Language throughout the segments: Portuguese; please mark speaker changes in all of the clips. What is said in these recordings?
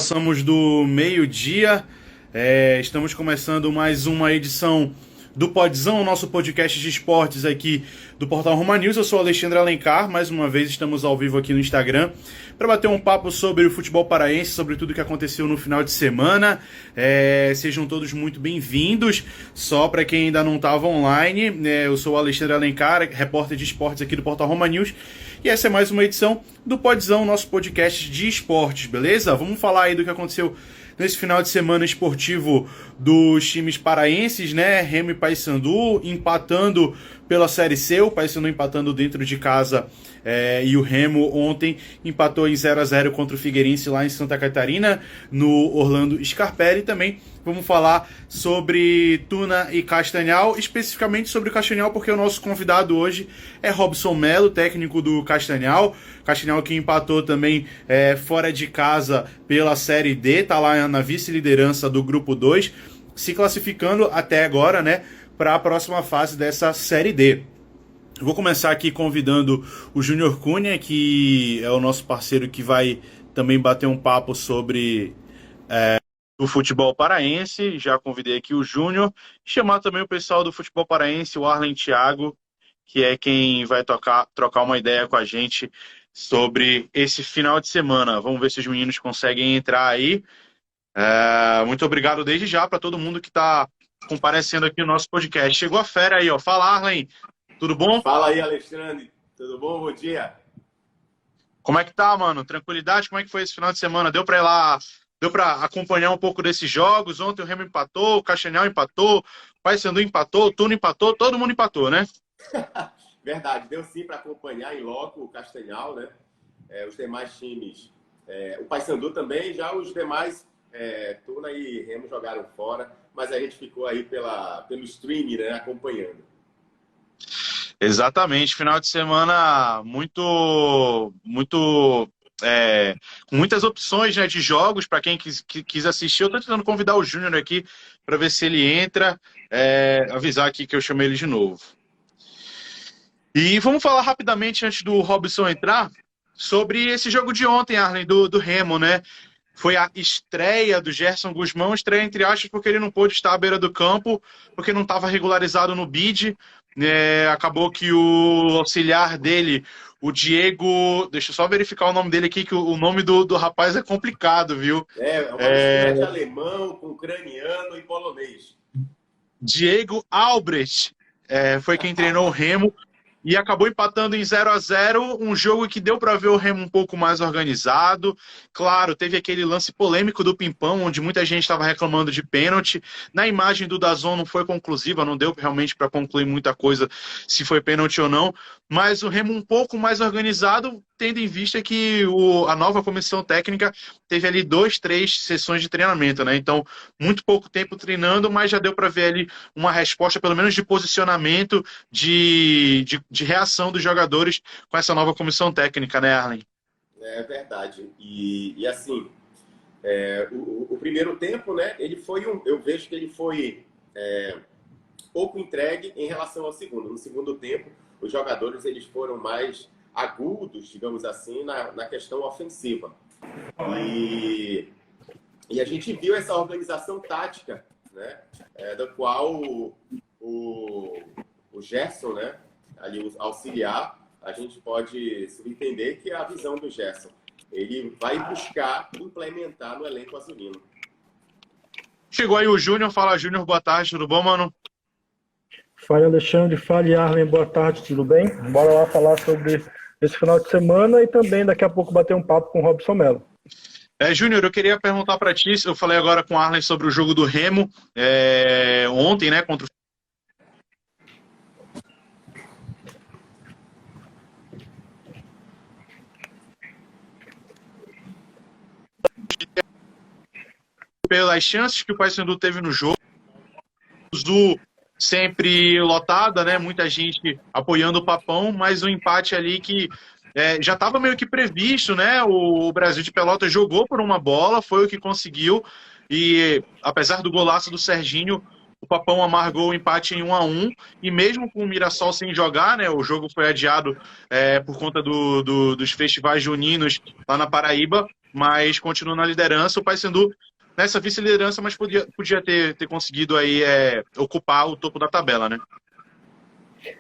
Speaker 1: Passamos do meio-dia, estamos começando mais uma edição do Podzão, nosso podcast de esportes aqui do Portal Roma News. Eu sou Alexandre Alencar, mais uma vez estamos ao vivo aqui no Instagram para bater um papo sobre o futebol paraense, sobre tudo que aconteceu no final de semana. Sejam todos muito bem-vindos. Só para quem ainda não estava online, eu sou o Alexandre Alencar, repórter de esportes aqui do Portal Roma News. E essa é mais uma edição do Podzão, nosso podcast de esportes, beleza? Vamos falar aí do que aconteceu nesse final de semana esportivo dos times paraenses, né? Remo e Paysandu empatando pela Série C, o Paysandu empatando dentro de casa e o Remo ontem empatou em 0-0 contra o Figueirense lá em Santa Catarina, no Orlando Scarpelli. Também vamos falar sobre Tuna e Castanhal, especificamente sobre o Castanhal, porque o nosso convidado hoje é Robson Melo, técnico do Castanhal. Castanhal que empatou também fora de casa pela Série D, tá lá na vice-liderança do Grupo 2, se classificando até agora, né, para a próxima fase dessa Série D. Eu vou começar aqui convidando o Júnior Cunha, que é o nosso parceiro que vai também bater um papo sobre o futebol paraense. Já convidei aqui o Júnior. Chamar também o pessoal do futebol paraense, o Arlen Thiago, que é quem vai trocar uma ideia com a gente sobre esse final de semana. Vamos ver se os meninos conseguem entrar aí. Muito obrigado desde já para todo mundo que está comparecendo aqui no nosso podcast. Chegou a fera aí, ó. Fala, Arlen. Tudo bom?
Speaker 2: Fala aí, Alexandre. Tudo bom? Bom dia.
Speaker 1: Como é que tá, mano? Tranquilidade? Como é que foi esse final de semana? Deu pra ir lá? Deu pra acompanhar um pouco desses jogos? Ontem o Remo empatou, o Castanhal empatou, o Paysandu empatou, o Tuna empatou, todo mundo empatou, né?
Speaker 2: Verdade, deu sim para acompanhar em loco o Castanhal, né? Os demais times. O Paysandu também, já os demais, Tuna e Remo jogaram fora, mas a gente ficou aí pelo streaming, né, acompanhando.
Speaker 1: Exatamente, final de semana muito com muitas opções, né, de jogos para quem quis assistir. Eu tô tentando convidar o Júnior aqui para ver se ele entra, avisar aqui que eu chamei ele de novo. E vamos falar rapidamente, antes do Robson entrar, sobre esse jogo de ontem, Arlen, do Remo, né? Foi a estreia do Gerson Guzmão, estreia entre aspas, porque ele não pôde estar à beira do campo, porque não estava regularizado no BID. Acabou que o auxiliar dele, o Diego... Deixa eu só verificar o nome dele aqui, que o nome do rapaz é complicado, viu?
Speaker 2: É uma mistura de alemão, com ucraniano e polonês.
Speaker 1: Diego Albrecht foi quem treinou o Remo. E acabou empatando em 0-0, um jogo que deu para ver o Remo um pouco mais organizado. Claro, teve aquele lance polêmico do Pimpão, onde muita gente estava reclamando de pênalti. Na imagem do DAZN não foi conclusiva, não deu realmente para concluir muita coisa se foi pênalti ou não. Mas o Remo um pouco mais organizado, tendo em vista que a nova comissão técnica teve ali 2-3 sessões de treinamento, né? Então, muito pouco tempo treinando, mas já deu para ver ali uma resposta, pelo menos de posicionamento, de reação dos jogadores com essa nova comissão técnica, né, Arlen?
Speaker 2: É verdade. E assim, o primeiro tempo, né, eu vejo que ele foi pouco entregue em relação ao segundo. No segundo tempo, os jogadores eles foram mais agudos, digamos assim, na questão ofensiva. E a gente viu essa organização tática, né, da qual o Gerson, né, ali o auxiliar, a gente pode subentender que é a visão do Gerson. Ele vai buscar implementar no elenco azulino.
Speaker 1: Chegou aí o Júnior. Fala, Júnior, boa tarde, tudo bom, mano?
Speaker 3: Fala, Alexandre. Fala, Arlen, boa tarde, tudo bem? Bora lá falar sobre esse final de semana e também daqui a pouco bater um papo com o Robson Melo.
Speaker 1: Júnior, eu queria perguntar para ti, eu falei agora com o Arlen sobre o jogo do Remo ontem, né, contra o pelas chances que o Paysandu teve no jogo, o sempre lotada, né? Muita gente apoiando o Papão, mas um empate ali que já estava meio que previsto, né? O Brasil de Pelotas jogou por uma bola, foi o que conseguiu, e apesar do golaço do Serginho, o Papão amargou o empate em 1-1, e mesmo com o Mirassol sem jogar, né? O jogo foi adiado por conta dos festivais juninos lá na Paraíba. mas continua na liderança. O Paysandu nessa vice-liderança, mas podia ter conseguido aí ocupar o topo da tabela, né?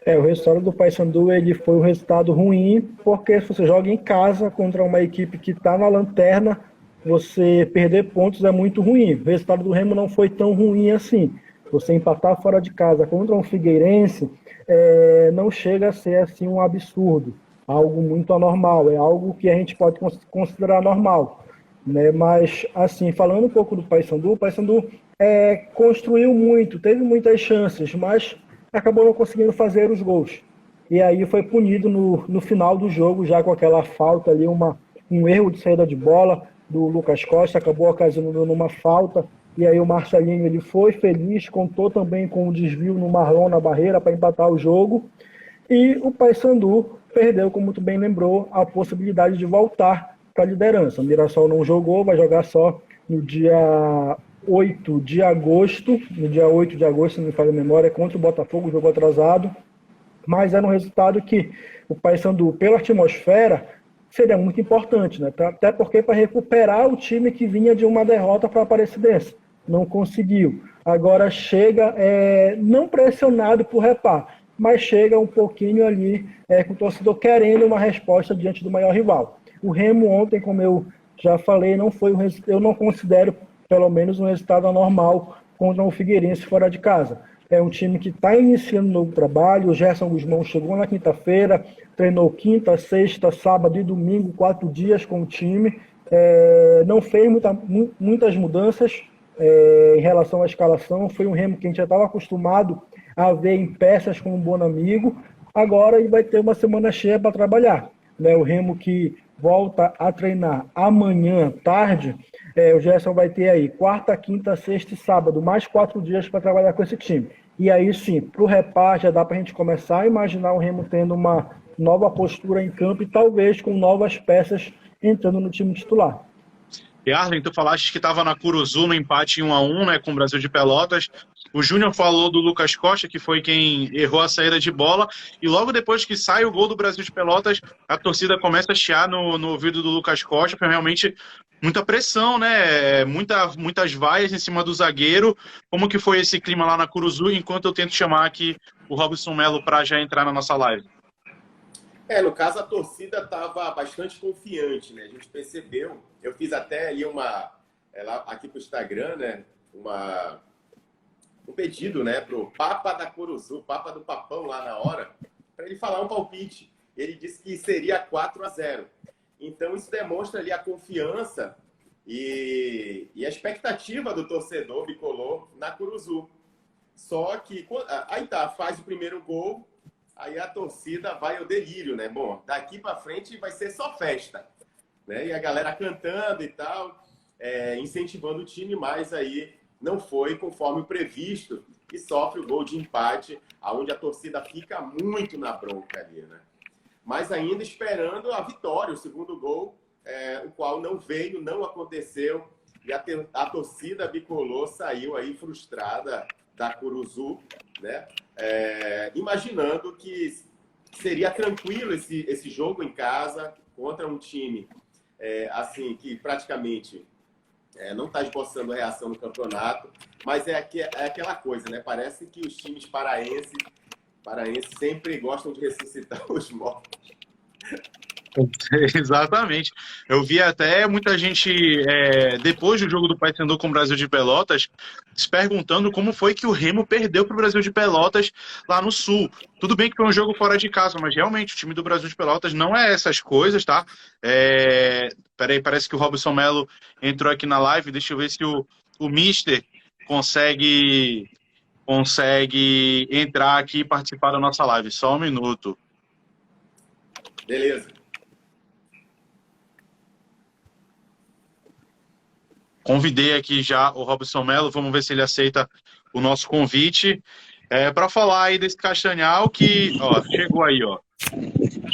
Speaker 3: O resultado do Paysandu ele foi um resultado ruim, porque se você joga em casa contra uma equipe que está na lanterna, você perder pontos é muito ruim. O resultado do Remo não foi tão ruim assim. Você empatar fora de casa contra um Figueirense não chega a ser assim um absurdo, algo muito anormal, é algo que a gente pode considerar normal, né? Mas, assim, falando um pouco do Paysandu, o Paysandu construiu muito, teve muitas chances, mas acabou não conseguindo fazer os gols. E aí foi punido no final do jogo, já com aquela falta ali, um erro de saída de bola do Lucas Costa, acabou ocasionando numa falta. E aí o Marcelinho ele foi feliz, contou também com o desvio no Marlon na barreira para empatar o jogo. E o Paysandu perdeu, como tu bem lembrou, a possibilidade de voltar para a liderança. O Mirassol não jogou, vai jogar só no dia 8 de agosto. No dia 8 de agosto, se não me falha a memória, contra o Botafogo, jogo atrasado. Mas era um resultado que o Paysandu, pela atmosfera, seria muito importante, né? Até porque para recuperar o time que vinha de uma derrota para a Aparecidense. Não conseguiu. Agora chega não pressionado por Repar, mas chega um pouquinho ali com o torcedor querendo uma resposta diante do maior rival. O Remo ontem, como eu já falei, eu não considero pelo menos um resultado anormal contra o Figueirense fora de casa. É um time que está iniciando um novo trabalho. O Gerson Guzmão chegou na quinta-feira, treinou quinta, sexta, sábado e domingo, 4 dias com o time. Não fez muitas mudanças em relação à escalação. Foi um Remo que a gente já estava acostumado a ver em peças com um bom amigo. Agora ele vai ter uma semana cheia para trabalhar, né? O Remo que volta a treinar amanhã, tarde, o Gerson vai ter aí quarta, quinta, sexta e sábado, mais 4 dias para trabalhar com esse time. E aí sim, para o Repar já dá para a gente começar a imaginar o Remo tendo uma nova postura em campo e talvez com novas peças entrando no time titular.
Speaker 1: E Arlen, tu falaste que estava na Curuzu no empate 1-1, né, com o Brasil de Pelotas. O Júnior falou do Lucas Costa, que foi quem errou a saída de bola. E logo depois que sai o gol do Brasil de Pelotas, a torcida começa a chiar no ouvido do Lucas Costa. Foi realmente muita pressão, né? Muitas vaias em cima do zagueiro. Como que foi esse clima lá na Curuzu? Enquanto eu tento chamar aqui o Robson Melo para já entrar na nossa live.
Speaker 2: No caso, a torcida estava bastante confiante, né? A gente percebeu. Eu fiz até ali aqui para o Instagram, né? Um pedido, né? Para o Papa da Curuzu, Papa do Papão lá na hora, para ele falar um palpite. Ele disse que seria 4-0. Então, isso demonstra ali a confiança e a expectativa do torcedor bicolor na Curuzu. Só que, aí faz o primeiro gol. Aí a torcida vai ao delírio, né? Bom, daqui para frente vai ser só festa, né? E a galera cantando e tal, incentivando o time, mas aí não foi conforme o previsto e sofre o gol de empate, aonde a torcida fica muito na bronca ali, né? Mas ainda esperando a vitória, o segundo gol, o qual não veio, não aconteceu, e a torcida bicolor saiu aí frustrada da Curuzu, né? Imaginando que seria tranquilo esse jogo em casa contra um time assim que praticamente não está esboçando reação no campeonato, mas é aquela coisa, né? Parece que os times paraenses sempre gostam de ressuscitar os mortos.
Speaker 1: Exatamente. Eu vi até muita gente, depois do jogo do Paysandu com o Brasil de Pelotas, se perguntando como foi que o Remo perdeu para o Brasil de Pelotas lá no Sul. Tudo bem que foi um jogo fora de casa, mas realmente o time do Brasil de Pelotas não é essas coisas, tá? Peraí, parece que o Robson Melo entrou aqui na live. Deixa eu ver se o Mister consegue entrar aqui e participar da nossa live. Só um minuto.
Speaker 2: Beleza.
Speaker 1: Convidei aqui já o Robson Melo, vamos ver se ele aceita o nosso convite. Para falar aí desse Castanhal que, chegou aí, ó.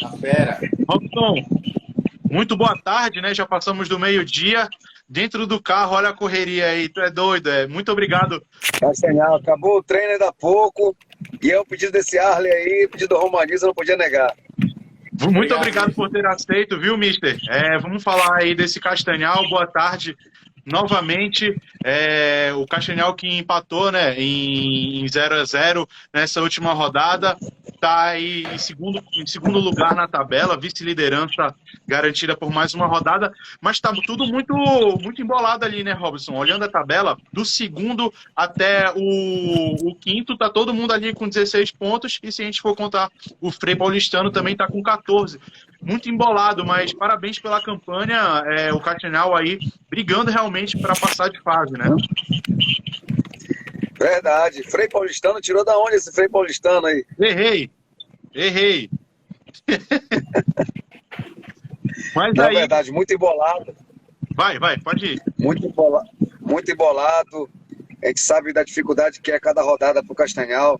Speaker 2: A fera.
Speaker 1: Robson, muito boa tarde, né? Já passamos do meio-dia. Dentro do carro, olha a correria aí, tu é doido, muito obrigado.
Speaker 4: Castanhal, acabou o treino ainda há pouco, e é o pedido desse Arley aí, pedido do Romaniza, eu não podia negar.
Speaker 1: Muito obrigado por ter aceito, viu, mister? Vamos falar aí desse Castanhal. Boa tarde. Novamente, o Castanhal que empatou, né, em 0-0 nessa última rodada, está aí em segundo lugar na tabela, vice-liderança garantida por mais uma rodada, mas está tudo muito, muito embolado ali, né, Robson? Olhando a tabela, do segundo até o quinto, tá todo mundo ali com 16 pontos, e se a gente for contar, o Frei Paulistano também está com 14. Muito embolado, mas parabéns pela campanha, o Castanhal aí brigando realmente para passar de fase, né?
Speaker 4: Verdade. Frei Paulistano, tirou da onde esse Frei Paulistano aí?
Speaker 1: Errei. Mas
Speaker 4: Na
Speaker 1: aí...
Speaker 4: verdade, muito embolado.
Speaker 1: Vai, pode ir.
Speaker 4: Muito embolado. A gente sabe da dificuldade que é cada rodada pro Castanhal.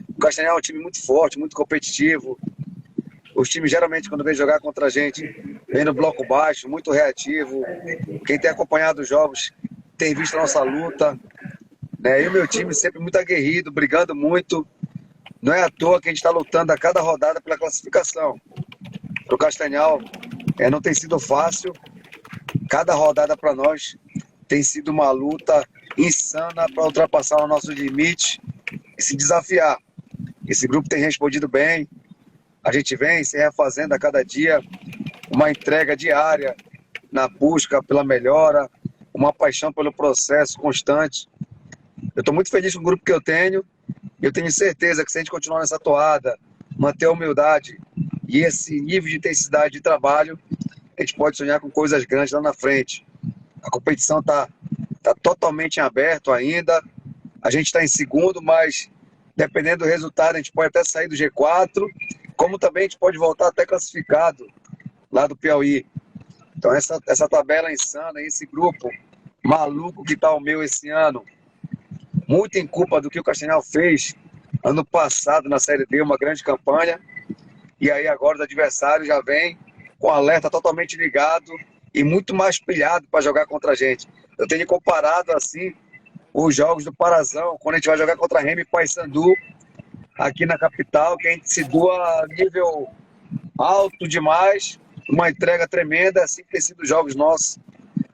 Speaker 4: O Castanhal é um time muito forte, muito competitivo. Os times, geralmente, quando vem jogar contra a gente, vem no bloco baixo, muito reativo. Quem tem acompanhado os jogos tem visto a nossa luta. Né? E o meu time sempre muito aguerrido, brigando muito. Não é à toa que a gente está lutando a cada rodada pela classificação. Para o Castanhal, não tem sido fácil. Cada rodada para nós tem sido uma luta insana para ultrapassar o nosso limite e se desafiar. Esse grupo tem respondido bem. A gente vem se refazendo a cada dia, uma entrega diária na busca pela melhora, uma paixão pelo processo constante. Eu estou muito feliz com o grupo que eu tenho. Eu tenho certeza que se a gente continuar nessa toada, manter a humildade e esse nível de intensidade de trabalho, a gente pode sonhar com coisas grandes lá na frente. A competição está totalmente em aberto ainda. A gente está em segundo, mas dependendo do resultado, a gente pode até sair do G4, como também a gente pode voltar até classificado lá do Piauí. Então essa tabela insana, esse grupo maluco que está o meu esse ano, muito em culpa do que o Castanhal fez ano passado na Série D, uma grande campanha, e aí agora os adversários já vêm com alerta totalmente ligado e muito mais pilhado para jogar contra a gente. Eu tenho comparado assim os jogos do Parazão, quando a gente vai jogar contra a Remy e Paysandu, aqui na capital, que a gente se doa a nível alto demais, uma entrega tremenda, assim que tem sido os jogos nossos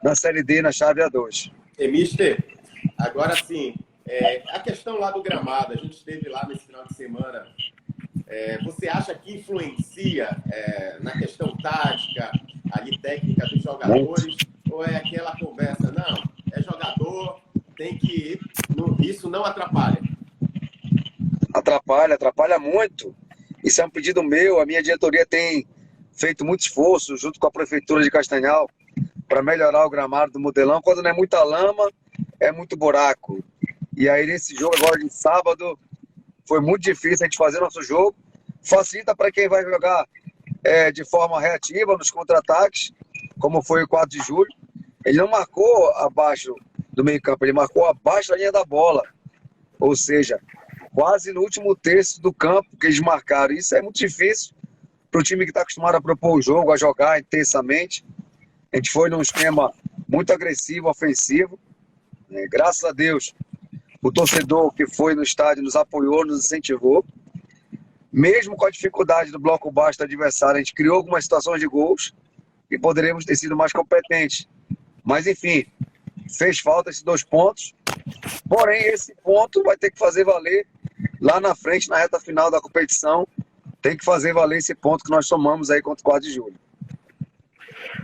Speaker 4: na Série D, na chave A2.
Speaker 2: Mister, agora sim, a questão lá do gramado, a gente esteve lá nesse final de semana, você acha que influencia na questão tática, ali técnica dos jogadores, ou é aquela conversa, não, é jogador, tem que ir, isso não atrapalha?
Speaker 4: Atrapalha muito. Isso é um pedido meu. A minha diretoria tem feito muito esforço junto com a Prefeitura de Castanhal para melhorar o gramado do Modelão. Quando não é muita lama, é muito buraco. E aí nesse jogo agora de sábado foi muito difícil a gente fazer nosso jogo. Facilita para quem vai jogar de forma reativa nos contra-ataques, como foi o 4 de julho. Ele não marcou abaixo do meio campo, ele marcou abaixo da linha da bola. Ou seja, quase no último terço do campo que eles marcaram. Isso é muito difícil para o time que está acostumado a propor o jogo, a jogar intensamente. A gente foi num esquema muito agressivo, ofensivo. Graças a Deus, o torcedor que foi no estádio nos apoiou, nos incentivou. Mesmo com a dificuldade do bloco baixo do adversário, a gente criou algumas situações de gols e poderíamos ter sido mais competentes. Mas, enfim, fez falta esses 2 pontos. Porém, esse ponto vai ter que fazer valer lá na frente, na reta final da competição. Tem que fazer valer esse ponto que nós somamos aí contra o 4 de julho.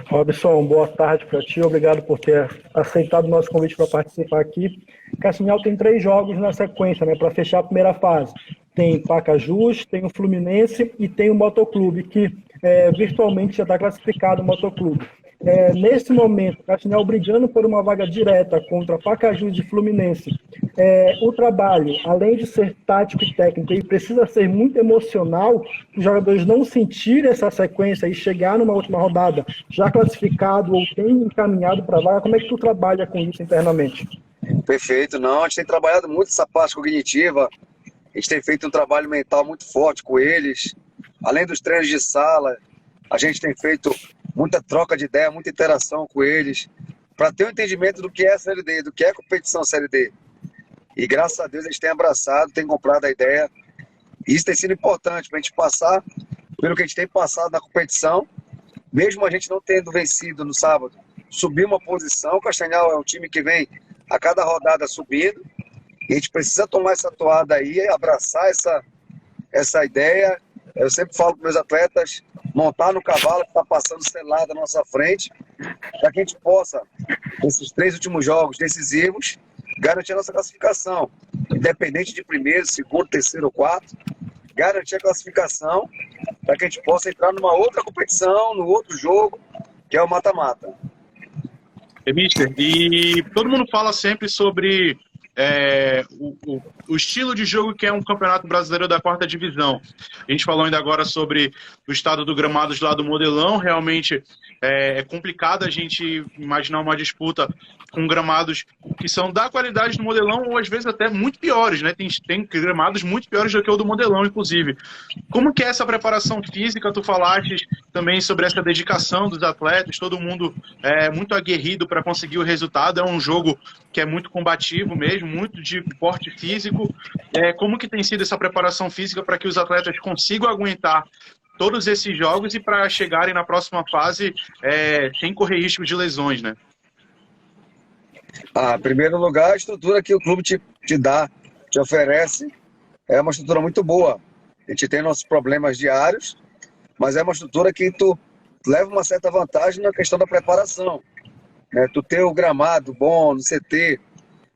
Speaker 3: Robson, boa tarde para ti. Obrigado por ter aceitado o nosso convite para participar aqui. Castanhal tem 3 jogos na sequência, né, para fechar a primeira fase. Tem Pacajus, tem o Fluminense e tem o Motoclube, que virtualmente já está classificado o Motoclube. Nesse momento, o Castanhal brigando por uma vaga direta contra Pacajus e Fluminense. O trabalho, além de ser tático e técnico, ele precisa ser muito emocional, os jogadores não sentirem essa sequência e chegar numa última rodada já classificado ou tem encaminhado para a vaga. Como é que tu trabalha com isso internamente?
Speaker 4: Perfeito, não. A gente tem trabalhado muito essa parte cognitiva, a gente tem feito um trabalho mental muito forte com eles. Além dos treinos de sala, a gente tem feito muita troca de ideia, muita interação com eles, para ter um entendimento do que é a Série D, do que é a competição Série D. E graças a Deus eles têm abraçado, têm comprado a ideia. E isso tem sido importante para a gente passar pelo que a gente tem passado na competição, mesmo a gente não tendo vencido no sábado, subir uma posição. O Castanhal é um time que vem a cada rodada subindo, e a gente precisa tomar essa toada aí, abraçar essa ideia. Eu sempre falo para meus atletas, montar no cavalo que está passando selado à nossa frente, para que a gente possa, nesses 3 últimos jogos decisivos, garantir a nossa classificação. Independente de primeiro, segundo, terceiro ou quarto, garantir a classificação para que a gente possa entrar numa outra competição, no outro jogo, que é o mata-mata.
Speaker 1: Mister, e todo mundo fala sempre sobre o estilo de jogo que é um campeonato brasileiro da 4ª divisão. A gente falou ainda agora sobre o estado do gramado lá do Modelão. Realmente é complicado a gente imaginar uma disputa com gramados que são da qualidade do Modelão, ou às vezes até muito piores, né? Tem gramados muito piores do que o do Modelão, inclusive. Como que é essa preparação física? Tu falaste também sobre essa dedicação dos atletas, todo mundo muito aguerrido para conseguir o resultado. É um jogo que é muito combativo mesmo, muito de porte físico. Como que tem sido essa preparação física para que os atletas consigam aguentar todos esses jogos e para chegarem na próxima fase sem correr risco de lesões, né?
Speaker 4: Em primeiro lugar, a estrutura que o clube te dá, te oferece, é uma estrutura muito boa. A gente tem nossos problemas diários, mas é uma estrutura que tu leva uma certa vantagem na questão da preparação. Tu ter o gramado bom no CT,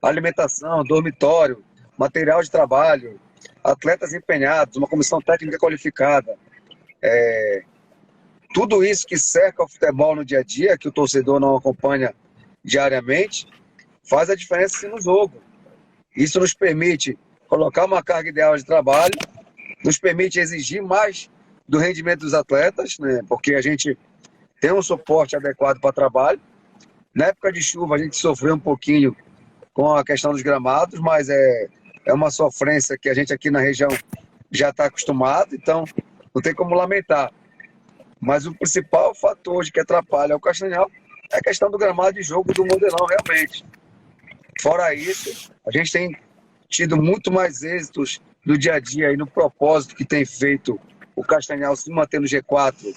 Speaker 4: alimentação, dormitório, material de trabalho, atletas empenhados, uma comissão técnica qualificada. Tudo isso que cerca o futebol no dia a dia, que o torcedor não acompanha diariamente, faz a diferença sim, no jogo. Isso nos permite colocar uma carga ideal de trabalho, nos permite exigir mais do rendimento dos atletas, né? Porque a gente tem um suporte adequado para trabalho. Na época de chuva a gente sofreu um pouquinho com a questão dos gramados, mas é uma sofrência que a gente aqui na região já está acostumado, então não tem como lamentar. Mas o principal fator hoje que atrapalha o Castanhal é a questão do gramado de jogo do Modelão, realmente. Fora isso, a gente tem tido muito mais êxitos no dia a dia e no propósito que tem feito o Castanhal se manter no G4.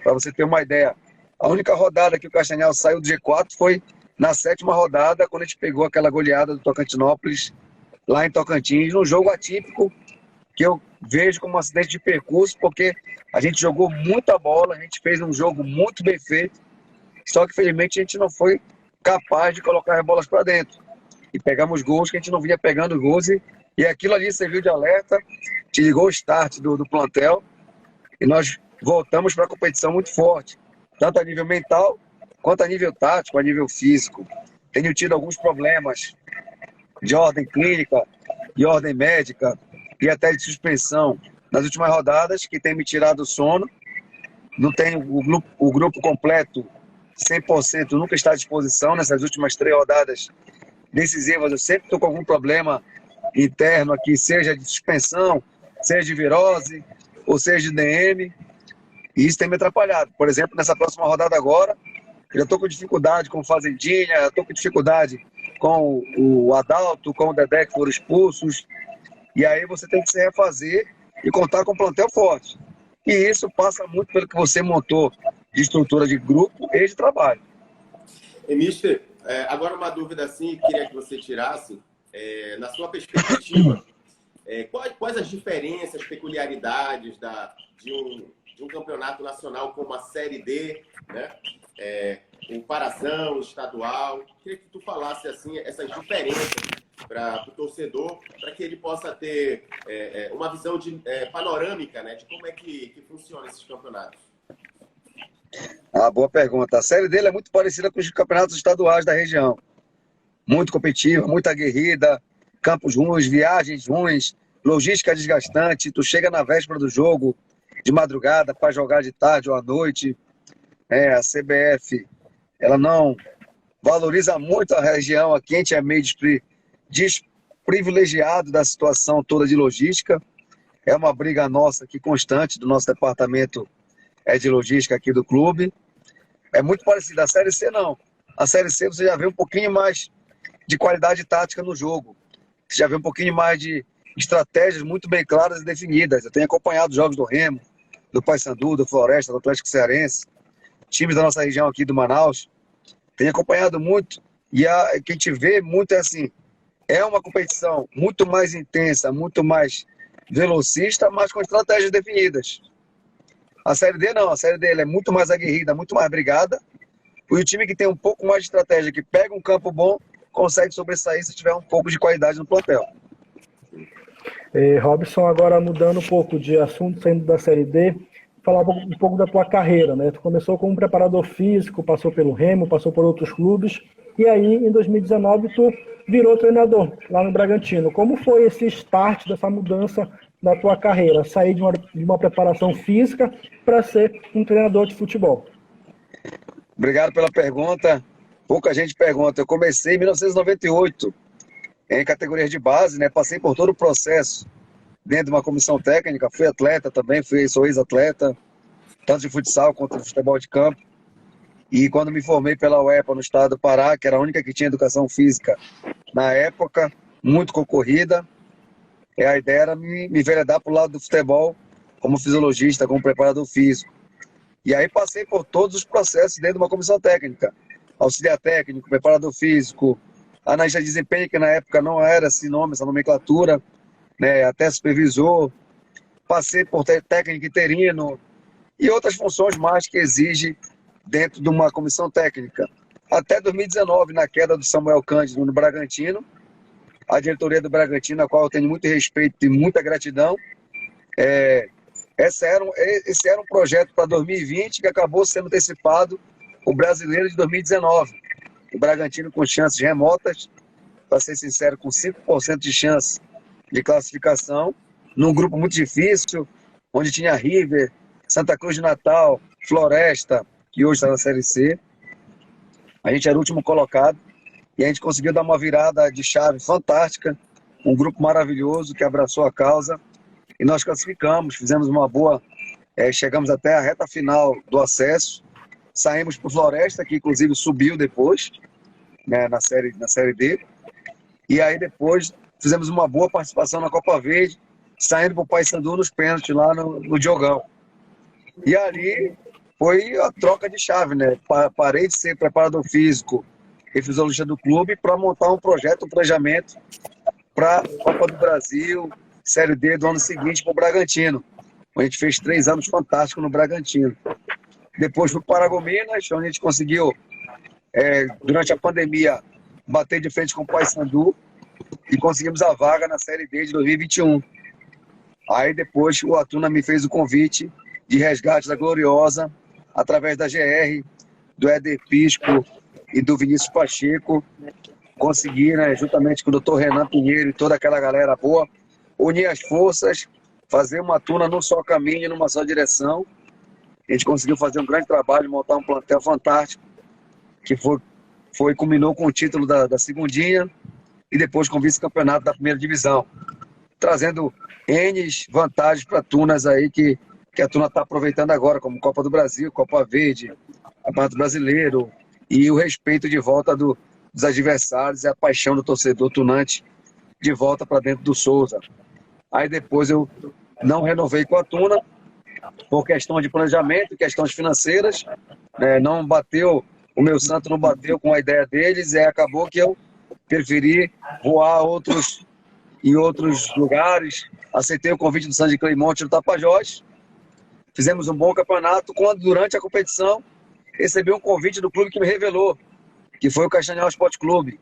Speaker 4: Para você ter uma ideia, a única rodada que o Castanhal saiu do G4 foi na 7ª rodada, quando a gente pegou aquela goleada do Tocantinópolis lá em Tocantins, num jogo atípico que eu vejo como um acidente de percurso, porque a gente jogou muita bola, a gente fez um jogo muito bem feito, só que felizmente a gente não foi capaz de colocar as bolas para dentro. E pegamos gols que a gente não vinha pegando gols, e aquilo ali serviu de alerta, te ligou o start do plantel, e nós voltamos para a competição muito forte, tanto a nível mental, quanto a nível tático, a nível físico. Tenho tido alguns problemas de ordem clínica, de ordem médica e até de suspensão nas últimas rodadas, que tem me tirado o sono. Não tenho o grupo completo, 100%, nunca está à disposição. Nessas últimas 3 rodadas decisivas, eu sempre estou com algum problema interno aqui, seja de suspensão, seja de virose, ou seja de DM, e isso tem me atrapalhado. Por exemplo, nessa próxima rodada agora, eu já estou com dificuldade com o Fazendinha, já estou com dificuldade com o Adalto, com o Dedé, que foram expulsos, e aí você tem que se refazer e contar com um plantel forte. E isso passa muito pelo que você montou de estrutura de grupo e de trabalho.
Speaker 2: Mister, agora uma dúvida assim, queria que você tirasse, na sua perspectiva, quais as diferenças, peculiaridades de um campeonato nacional como a Série D, né? O Parazão, o estadual. Queria que tu falasse assim, essas diferenças para o torcedor, para que ele possa ter uma visão panorâmica, né, de como é que funciona esses campeonatos.
Speaker 4: Boa pergunta. A série dele é muito parecida com os campeonatos estaduais da região. Muito competitiva, muito aguerrida, campos ruins, viagens ruins, logística desgastante. Tu chega na véspera do jogo, de madrugada, para jogar de tarde ou à noite. A CBF, ela não valoriza muito a região aqui. A gente é meio desprivilegiado da situação toda de logística. É uma briga nossa aqui constante, do nosso departamento de logística aqui do clube. É muito parecido. A Série C não. A Série C você já vê um pouquinho mais de qualidade tática no jogo. Você já vê um pouquinho mais de estratégias muito bem claras e definidas. Eu tenho acompanhado os jogos do Remo, do Paysandu, do Floresta, do Atlético Cearense, times da nossa região aqui do Manaus. Tenho acompanhado muito e o que a gente vê muito é assim, é uma competição muito mais intensa, muito mais velocista, mas com estratégias definidas. A Série D não, a Série D ela é muito mais aguerrida, muito mais brigada, e o time que tem um pouco mais de estratégia, que pega um campo bom, consegue sobressair se tiver um pouco de qualidade no plantel.
Speaker 3: Robson, agora mudando um pouco de assunto, saindo da Série D, falar um pouco da tua carreira, né? Tu começou como preparador físico, passou pelo Remo, passou por outros clubes, e aí em 2019 tu virou treinador lá no Bragantino. Como foi esse start dessa mudança da tua carreira? Sair de uma preparação física para ser um treinador de futebol.
Speaker 4: Obrigado pela pergunta. Pouca gente pergunta. Eu comecei em 1998 em categorias de base, né? Passei por todo o processo dentro de uma comissão técnica. Fui atleta também, sou ex-atleta, tanto de futsal quanto de futebol de campo. E quando me formei pela UEPA no estado do Pará, que era a única que tinha educação física na época, muito concorrida, a ideia era me enveredar para o lado do futebol como fisiologista, como preparador físico. E aí passei por todos os processos dentro de uma comissão técnica. Auxiliar técnico, preparador físico, analista de desempenho, que na época não era esse nome, essa nomenclatura, né, até supervisor. Passei por técnico interino e outras funções mais que exige dentro de uma comissão técnica. Até 2019, na queda do Samuel Cândido no Bragantino, a diretoria do Bragantino, a qual eu tenho muito respeito e muita gratidão. Esse era um projeto para 2020 que acabou sendo antecipado o Brasileiro de 2019. O Bragantino com chances remotas, para ser sincero, com 5% de chance de classificação, num grupo muito difícil, onde tinha River, Santa Cruz de Natal, Floresta, que hoje está na Série C. A gente era o último colocado e a gente conseguiu dar uma virada de chave fantástica, um grupo maravilhoso que abraçou a causa e nós classificamos, fizemos uma boa, chegamos até a reta final do acesso, saímos para o Floresta, que inclusive subiu depois, né, na série D, e aí depois fizemos uma boa participação na Copa Verde, saindo para o Paysandu nos pênaltis lá no Diogão. E ali foi a troca de chave, né? Parei de ser preparador físico e fisiologista do clube para montar um projeto, um planejamento para a Copa do Brasil, Série D do ano seguinte para o Bragantino. A gente fez 3 anos fantásticos no Bragantino. Depois fui para Paragominas, onde a gente conseguiu, durante a pandemia, bater de frente com o Paysandu e conseguimos a vaga na Série D de 2021. Aí depois o Atuna me fez o convite de resgate da Gloriosa, através da GR, do Éder Pisco e do Vinícius Pacheco, conseguir, né, juntamente com o Dr. Renan Pinheiro e toda aquela galera boa, unir as forças, fazer uma Atuna num só caminho, numa só direção. A gente conseguiu fazer um grande trabalho, montar um plantel fantástico, que culminou com o título da segundinha e depois com o vice-campeonato da primeira divisão, trazendo N vantagens para Tunas aí que a Tuna está aproveitando agora, como Copa do Brasil, Copa Verde, Campeonato Brasileiro, e o respeito de volta dos adversários e a paixão do torcedor tunante de volta para dentro do Souza. Aí depois eu não renovei com a Tuna, por questão de planejamento, questões financeiras, não bateu, o meu santo não bateu com a ideia deles, e acabou que eu preferi voar em outros lugares, aceitei o convite do Sandy Cleimonte no Tapajós, fizemos um bom campeonato, quando durante a competição recebi um convite do clube que me revelou, que foi o Castanhal Esporte Clube.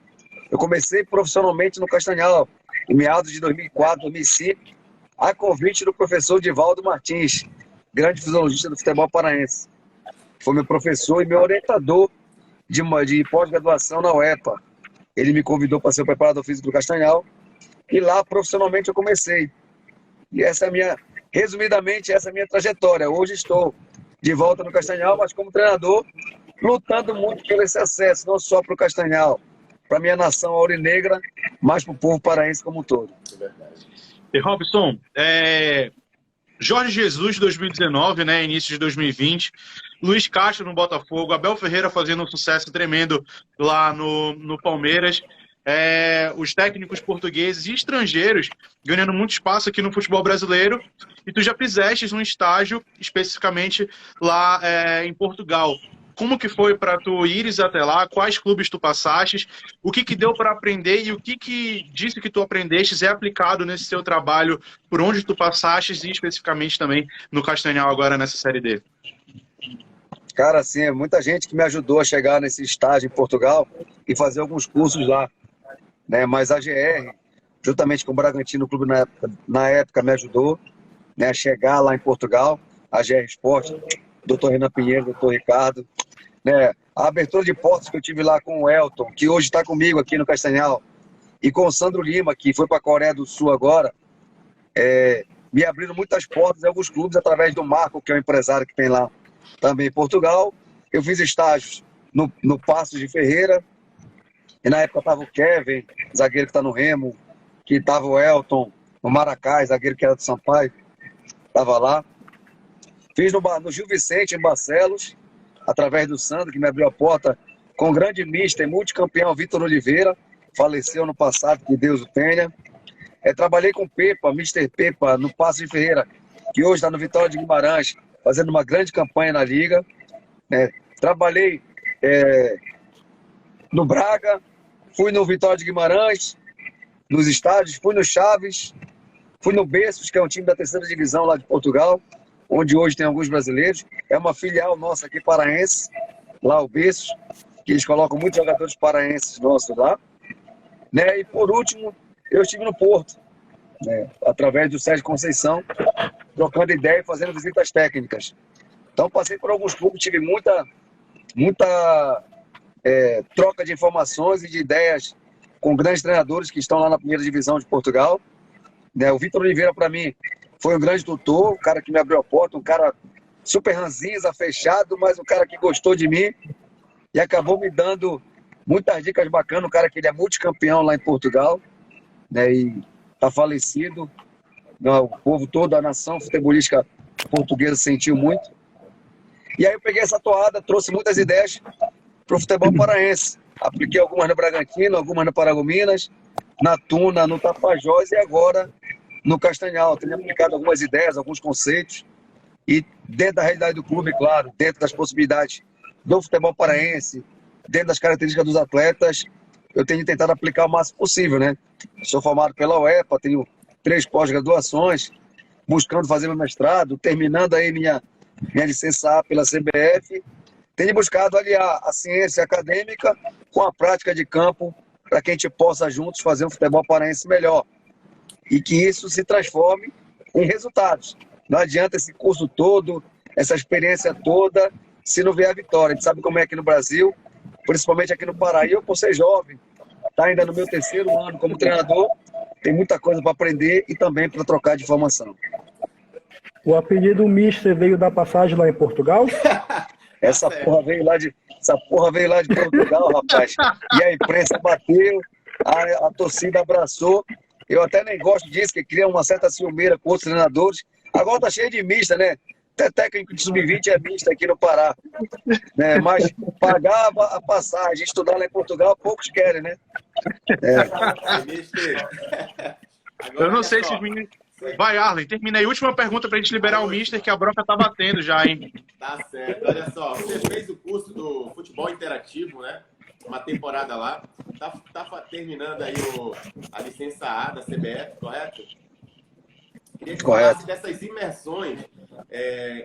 Speaker 4: Eu comecei profissionalmente no Castanhal, em meados de 2004, 2005, a convite do professor Divaldo Martins, grande fisiologista do futebol paraense. Foi meu professor e meu orientador de pós-graduação na UEPA. Ele me convidou para ser o preparador físico do Castanhal e lá profissionalmente eu comecei. E resumidamente, essa é a minha trajetória. Hoje estou de volta no Castanhal, mas como treinador, lutando muito pelo esse acesso, não só para o Castanhal, para a minha nação aurinegra, mas para o povo paraense como um todo.
Speaker 2: É verdade.
Speaker 1: E Robson, Jorge Jesus 2019, né, início de 2020, Luiz Castro no Botafogo, Abel Ferreira fazendo um sucesso tremendo lá no Palmeiras. os técnicos portugueses e estrangeiros ganhando muito espaço aqui no futebol brasileiro, e tu já fizeste um estágio especificamente lá em Portugal. Como que foi para tu ires até lá? Quais clubes tu passaste? O que deu para aprender e o que disso que tu aprendeste é aplicado nesse seu trabalho por onde tu passaste e especificamente também no Castanhal agora nessa Série D?
Speaker 4: Cara, assim, é muita gente que me ajudou a chegar nesse estágio em Portugal e fazer alguns cursos lá, né? Mas a GR, juntamente com o Bragantino Clube na época me ajudou, né, a chegar lá em Portugal, a GR Esporte, Dr. Renan Pinheiro, Dr. Ricardo, né? A abertura de portas que eu tive lá com o Elton, que hoje está comigo aqui no Castanhal, e com o Sandro Lima, que foi para a Coreia do Sul agora, me abriram muitas portas em alguns clubes através do Marco, que é o empresário que tem lá também em Portugal. Eu fiz estágios no Passos de Ferreira, e na época estava o Kevin, zagueiro que está no Remo, que estava o Elton, o Maracás, zagueiro que era do Sampaio, estava lá. Fiz no Gil Vicente, em Barcelos, através do Sandro, que me abriu a porta, com o grande mister, multicampeão Vitor Oliveira, faleceu no passado, que Deus o tenha. Trabalhei com o Pepa, Mr. Pepa, no Passo de Ferreira, que hoje está no Vitória de Guimarães, fazendo uma grande campanha na Liga. Trabalhei no Braga, fui no Vitória de Guimarães, nos estádios, fui no Chaves, fui no Bessos, que é um time da terceira divisão lá de Portugal, onde hoje tem alguns brasileiros. É uma filial nossa aqui paraense, lá o Bessos, que eles colocam muitos jogadores paraenses nossos lá. Né? E por último, eu estive no Porto, né, através do Sérgio Conceição, trocando ideia e fazendo visitas técnicas. Então passei por alguns clubes, tive muita troca de informações e de ideias com grandes treinadores que estão lá na primeira divisão de Portugal. Né? O Vitor Oliveira, para mim, foi um grande tutor, um cara que me abriu a porta, um cara super ranzinza, fechado, mas um cara que gostou de mim e acabou me dando muitas dicas bacanas. Um cara que ele é multicampeão lá em Portugal, né? E está falecido. O povo todo, a nação futebolística portuguesa sentiu muito. E aí eu peguei essa toada, trouxe muitas ideias para o futebol paraense. Apliquei algumas no Bragantino, algumas no Paragominas, na Tuna, no Tapajós e agora no Castanhal. Tenho aplicado algumas ideias, alguns conceitos. E dentro da realidade do clube, claro, dentro das possibilidades do futebol paraense, dentro das características dos atletas, eu tenho tentado aplicar o máximo possível, né? Sou formado pela UEPA, tenho 3 pós-graduações, buscando fazer meu mestrado, terminando aí minha licença A pela CBF. Tenho buscado aliar a ciência acadêmica com a prática de campo para que a gente possa juntos fazer um futebol paraense melhor e que isso se transforme em resultados. Não adianta esse curso todo, essa experiência toda, se não vier a vitória. A gente sabe como é aqui no Brasil, principalmente aqui no Pará. E eu, por ser jovem, tá ainda no meu 3º ano como treinador, tem muita coisa para aprender e também para trocar de informação.
Speaker 3: O apelido Mister veio da passagem lá em Portugal?
Speaker 4: Essa porra veio lá de Portugal, rapaz. E a imprensa bateu, a torcida abraçou. Eu até nem gosto disso, que cria uma certa ciumeira com outros treinadores. Agora tá cheio de mista, né? Até técnico de sub-20 é mista aqui no Pará. Né? Mas pagar a passagem, estudar lá em Portugal, poucos querem, né?
Speaker 1: Eu não sei se os meninos... Vai, Arlen, termina aí. Última pergunta pra gente liberar o Mister, que a bronca tá batendo já, hein?
Speaker 2: Tá certo. Olha só, você fez o curso do futebol interativo, né? Uma temporada lá. Tá terminando aí a licença A da CBF, correto? Queria que falasse dessas imersões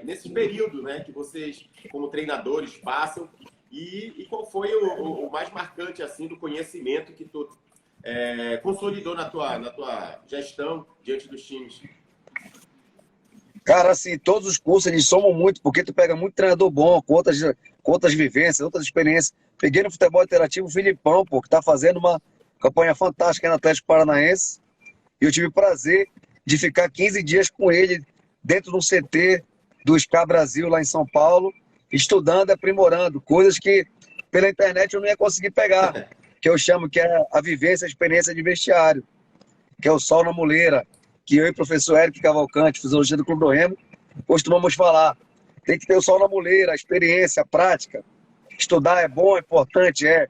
Speaker 2: nesse período, né, que vocês, como treinadores, passam e qual foi o mais marcante assim do conhecimento que tu consolidou na tua gestão diante dos times?
Speaker 4: Cara, assim, todos os cursos eles somam muito, porque tu pega muito treinador bom, com outras vivências, outras experiências. Peguei no futebol interativo o Filipão, pô, que tá fazendo uma campanha fantástica no Atlético Paranaense. E eu tive o prazer de ficar 15 dias com ele dentro de um CT do SCA Brasil, lá em São Paulo, estudando, aprimorando, coisas que pela internet eu não ia conseguir pegar, que eu chamo que é a vivência, a experiência de vestiário, que é o sol na muleira, que eu e o professor Eric Cavalcante, fisiologia do Clube do Remo, costumamos falar. Tem que ter o sol na muleira, a experiência, a prática. Estudar é bom, é importante, é.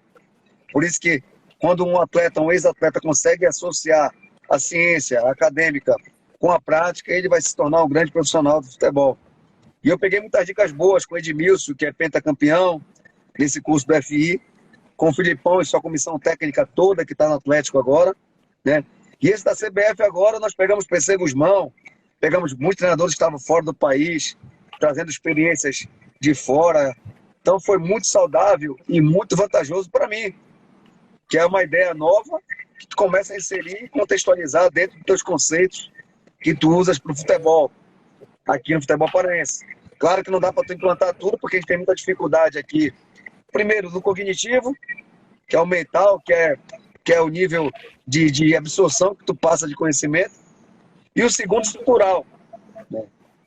Speaker 4: Por isso que quando um atleta, um ex-atleta consegue associar a ciência acadêmica com a prática, ele vai se tornar um grande profissional do futebol. E eu peguei muitas dicas boas com o Edmilson, que é pentacampeão nesse curso do FI, com o Filipão e sua comissão técnica toda, que está no Atlético agora, né? E esse da CBF agora, nós pegamos PC Guzmão, pegamos muitos treinadores que estavam fora do país, trazendo experiências de fora. Então foi muito saudável e muito vantajoso para mim, que é uma ideia nova que tu começa a inserir e contextualizar dentro dos teus conceitos que tu usas para o futebol, aqui no futebol paraense. Claro que não dá para tu implantar tudo, porque a gente tem muita dificuldade aqui. Primeiro, do cognitivo, que é o mental, que é o nível de absorção que tu passa de conhecimento. E o segundo, estrutural. Né?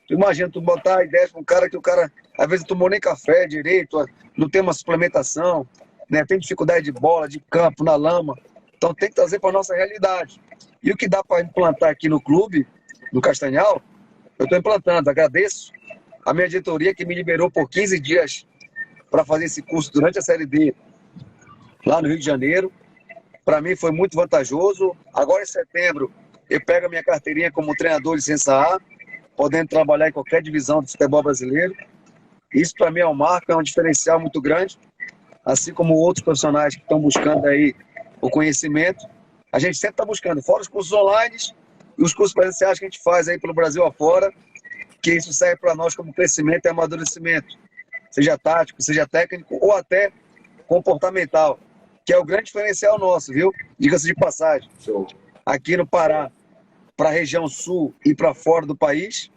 Speaker 4: Tu imagina, tu botar ideias para um cara que o cara, às vezes, não tomou nem café direito, não tem uma suplementação, né? Tem dificuldade de bola, de campo, na lama. Então tem que trazer para a nossa realidade. E o que dá para implantar aqui no clube, no Castanhal, eu estou implantando. Agradeço a minha diretoria que me liberou por 15 dias para fazer esse curso durante a Série D lá no Rio de Janeiro. Para mim foi muito vantajoso. Agora em setembro eu pego a minha carteirinha como treinador licença A, podendo trabalhar em qualquer divisão do futebol brasileiro. Isso para mim é um marco, é um diferencial muito grande, assim como outros profissionais que estão buscando aí o conhecimento. A gente sempre está buscando, fora os cursos online e os cursos presenciais que a gente faz aí pelo Brasil afora, que isso serve para nós como crescimento e amadurecimento, seja tático, seja técnico ou até comportamental, que é o grande diferencial nosso, viu? Diga-se de passagem.
Speaker 2: Show.
Speaker 4: Aqui no Pará, para a região sul e para fora do país,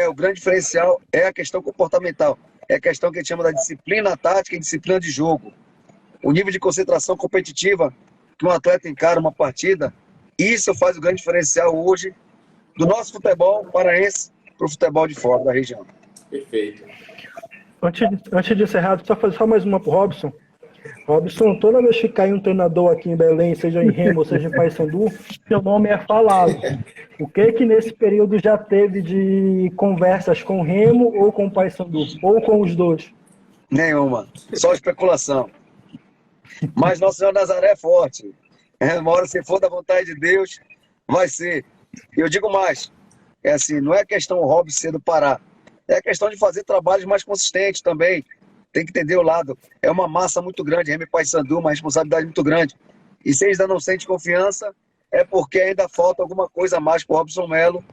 Speaker 4: o grande diferencial é a questão comportamental. É a questão que a gente chama da disciplina tática e disciplina de jogo. O nível de concentração competitiva que um atleta encara uma partida, isso faz o grande diferencial hoje do nosso futebol paraense para o futebol de fora da região.
Speaker 2: Perfeito.
Speaker 3: Antes de encerrar, só fazer só mais uma pro Robson. Robson, toda vez que cai um treinador aqui em Belém, seja em Remo ou seja em Paysandu, seu nome é falado. O que nesse período já teve de conversas com Remo ou com Paysandu? Ou com os dois?
Speaker 4: Nenhuma. Só especulação. Mas Nosso Senhor Nazaré é forte. Uma hora, se for da vontade de Deus, vai ser. E eu digo mais. É assim, não é questão o Robson ser do Pará. É questão de fazer trabalhos mais consistentes também. Tem que entender o lado. É uma massa muito grande, Remo e Paysandu, uma responsabilidade muito grande. E se eles ainda não sentem confiança, é porque ainda falta alguma coisa a mais para o Robson Melo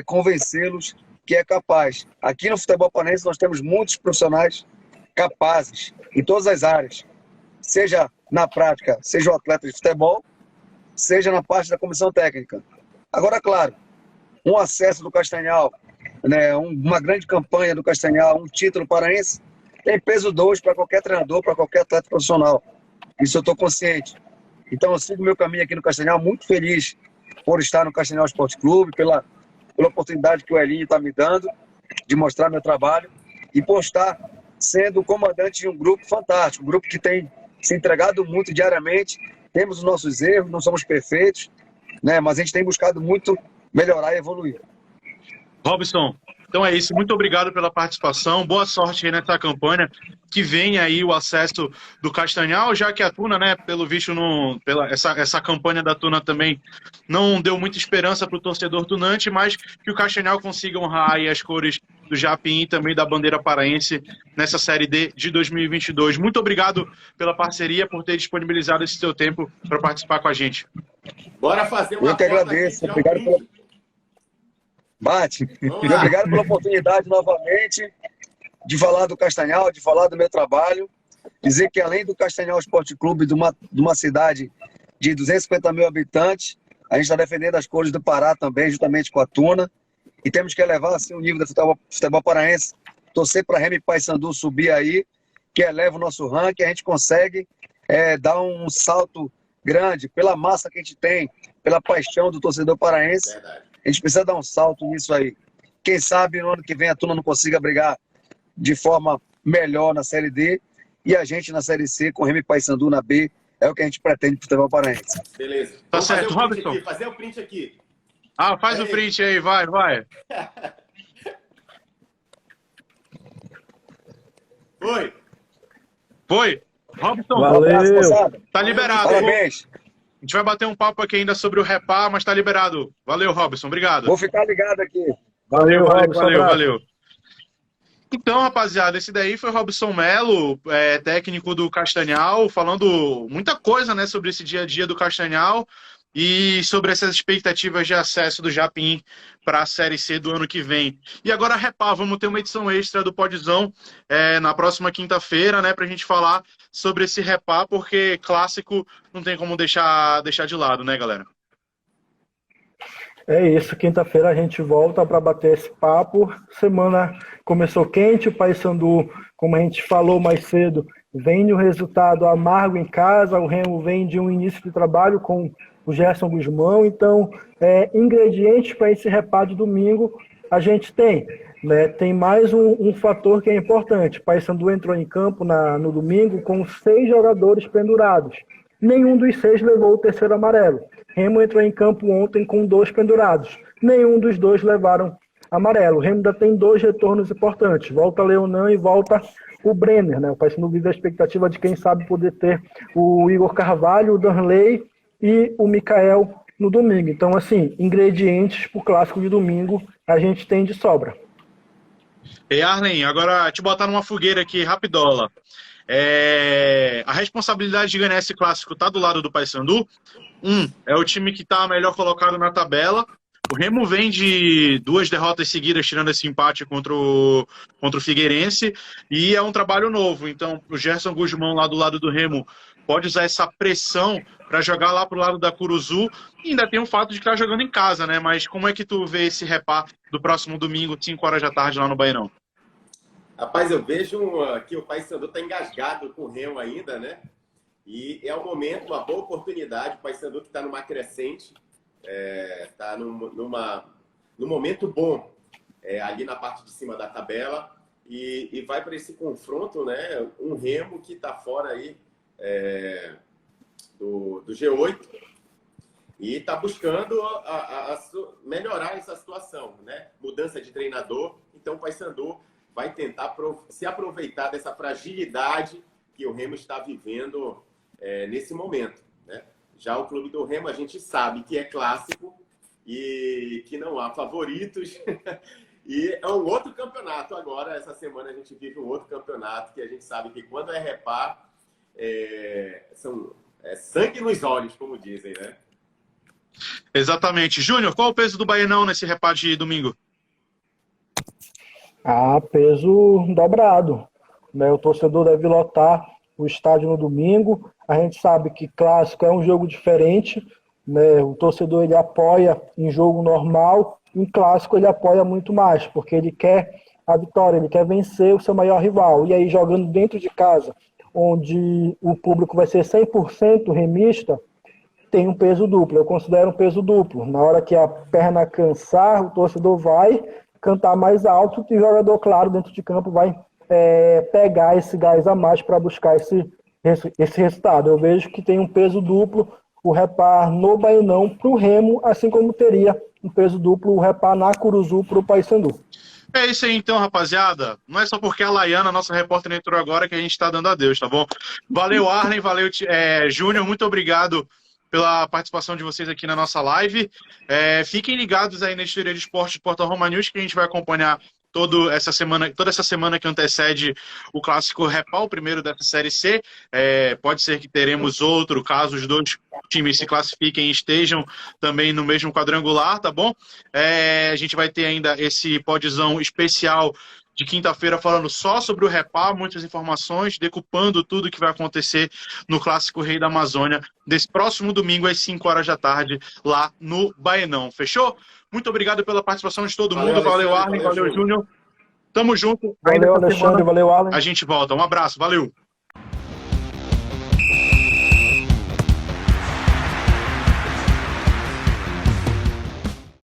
Speaker 4: convencê-los que é capaz. Aqui no futebol paraense nós temos muitos profissionais capazes em todas as áreas. Seja na prática, seja o atleta de futebol, seja na parte da comissão técnica. Agora, claro, um acesso do Castanhal, né, uma grande campanha do Castanhal, um título paraense, tem peso 2 para qualquer treinador, para qualquer atleta profissional. Isso eu estou consciente. Então eu sigo meu caminho aqui no Castanhal, muito feliz por estar no Castanhal Esporte Clube, pela oportunidade que o Elinho está me dando de mostrar meu trabalho e por estar sendo o comandante de um grupo fantástico, um grupo que tem se entregado muito diariamente. Temos os nossos erros, não somos perfeitos, né, mas a gente tem buscado muito melhorar e evoluir.
Speaker 1: Robson, então é isso. Muito obrigado pela participação. Boa sorte aí nessa campanha. Que venha aí o acesso do Castanhal, já que a Tuna, né, pelo visto, essa campanha da Tuna também não deu muita esperança para o torcedor tunante, mas que o Castanhal consiga honrar aí as cores do Japim e também da bandeira paraense nessa Série D de 2022. Muito obrigado pela parceria, por ter disponibilizado esse seu tempo para participar com a gente.
Speaker 2: Bora fazer uma
Speaker 4: Eu que agradeço. Obrigado pela... Bate. Obrigado pela oportunidade novamente de falar do Castanhal, de falar do meu trabalho. Dizer que além do Castanhal Esporte Clube, de uma cidade de 250 mil habitantes, a gente está defendendo as cores do Pará também, juntamente com a Tuna. E temos que elevar assim, o nível do futebol paraense. Torcer para Remo e Paysandu subir aí, que eleva o nosso ranking. A gente consegue dar um salto grande pela massa que a gente tem, pela paixão do torcedor paraense.
Speaker 2: Verdade.
Speaker 4: A gente precisa dar um salto nisso aí. Quem sabe no ano que vem a Tuna não consiga brigar de forma melhor na Série D e a gente na Série C com Remo e Paysandu na B. É o que a gente pretende pro futebol paraense.
Speaker 2: Beleza.
Speaker 1: Tá
Speaker 2: Vamos
Speaker 1: certo,
Speaker 2: fazer
Speaker 1: Robson.
Speaker 2: fazer o print aqui.
Speaker 1: Ah, faz o print aí, vai.
Speaker 2: Foi.
Speaker 1: Foi. Robson,
Speaker 4: Um abraço,
Speaker 3: Valeu.
Speaker 4: moçada.
Speaker 1: tá liberado.
Speaker 4: Parabéns.
Speaker 1: A gente vai bater um papo aqui ainda sobre o Repá, mas tá liberado. Valeu, Robson. Obrigado.
Speaker 4: Vou ficar ligado aqui.
Speaker 1: Valeu, valeu,
Speaker 3: Robson,
Speaker 1: valeu,
Speaker 3: abraço.
Speaker 1: valeu. Então, rapaziada, esse daí foi Robson Melo, técnico do Castanhal, falando muita coisa, né, sobre esse dia a dia do Castanhal e sobre essas expectativas de acesso do Japim para a Série C do ano que vem. E agora, Repá, vamos ter uma edição extra do Podzão na próxima quinta-feira, né, para a gente falar sobre esse Repá, porque clássico não tem como deixar de lado, né, galera?
Speaker 3: É isso, quinta-feira a gente volta para bater esse papo. Semana começou quente, o Paysandu, como a gente falou mais cedo, vem de um resultado amargo em casa, o Remo vem de um início de trabalho com o Gerson Guzmão, então ingredientes para esse Repá de domingo a gente tem. Né? Tem mais um fator que é importante. O Paysandu entrou em campo no domingo com 6 jogadores pendurados. Nenhum dos 6 levou o terceiro amarelo. Remo entrou em campo ontem com 2 pendurados. Nenhum dos 2 levaram amarelo. O Remo ainda tem 2 retornos importantes. Volta Leonan e volta o Brenner. Né? O Paysandu vive a expectativa de quem sabe poder ter o Igor Carvalho, o Danley e o Mikael no domingo. Então, assim, ingredientes para o clássico de domingo a gente tem de sobra.
Speaker 1: E Arlen, agora te botar numa fogueira aqui, rapidola. A responsabilidade de ganhar esse clássico tá do lado do Paysandu. É o time que tá melhor colocado na tabela. O Remo vem de 2 derrotas seguidas, tirando esse empate contra o Figueirense, e é um trabalho novo. Então, o Gerson Guzmão lá do lado do Remo pode usar essa pressão para jogar lá pro lado da Curuzu. E ainda tem o fato de que tá jogando em casa, né? Mas como é que tu vê esse Repá do próximo domingo, 5 horas da tarde, lá no Bainão?
Speaker 2: Rapaz, eu vejo que o Paysandu está engasgado com o Remo ainda, né? E é um momento, uma boa oportunidade. O Paysandu que está numa crescente, está num momento bom ali na parte de cima da tabela e vai para esse confronto, né? Um Remo que está fora aí do G8 e está buscando melhorar essa situação, né? Mudança de treinador. Então o Paysandu vai tentar se aproveitar dessa fragilidade que o Remo está vivendo nesse momento, né? Já o clube do Remo, a gente sabe que é clássico e que não há favoritos. E é um outro campeonato agora. Essa semana a gente vive um outro campeonato que a gente sabe que quando é Repá, são sangue nos olhos, como dizem, né?
Speaker 1: Exatamente. Júnior, qual o peso do Bainão nesse Repá de domingo?
Speaker 3: Peso dobrado. Né? O torcedor deve lotar o estádio no domingo. A gente sabe que clássico é um jogo diferente. Né? O torcedor ele apoia em jogo normal. Em clássico ele apoia muito mais, porque ele quer a vitória, ele quer vencer o seu maior rival. E aí jogando dentro de casa, onde o público vai ser 100% remista, tem um peso duplo. Eu considero um peso duplo. Na hora que a perna cansar, o torcedor vai cantar mais alto e o jogador, claro, dentro de campo vai pegar esse gás a mais para buscar esse resultado. Eu vejo que tem um peso duplo o Repá no Bainão para o Remo, assim como teria um peso duplo o Repá na Curuzu para o Paysandu.
Speaker 1: É isso aí então, rapaziada. Não é só porque a Laiana, nossa repórter, entrou agora que a gente está dando adeus, tá bom? Valeu, Arlen, valeu, Júnior, muito obrigado pela participação de vocês aqui na nossa live. Fiquem ligados aí na Editoria de Esporte do Portal Roma News, que a gente vai acompanhar toda essa semana que antecede o clássico Repá, o primeiro dessa Série C. Pode ser que teremos outro, caso os 2 times se classifiquem e estejam também no mesmo quadrangular, tá bom? A gente vai ter ainda esse podzão especial de quinta-feira falando só sobre o Repá, muitas informações, decupando tudo que vai acontecer no Clássico Rei da Amazônia, desse próximo domingo às 5 horas da tarde, lá no Baenão. Fechou? Muito obrigado pela participação de todo mundo. Valeu, Arlen, valeu, Júnior. Tamo junto.
Speaker 3: Valeu, Alexandre, valeu, Arlen.
Speaker 1: A gente volta. Um abraço, valeu.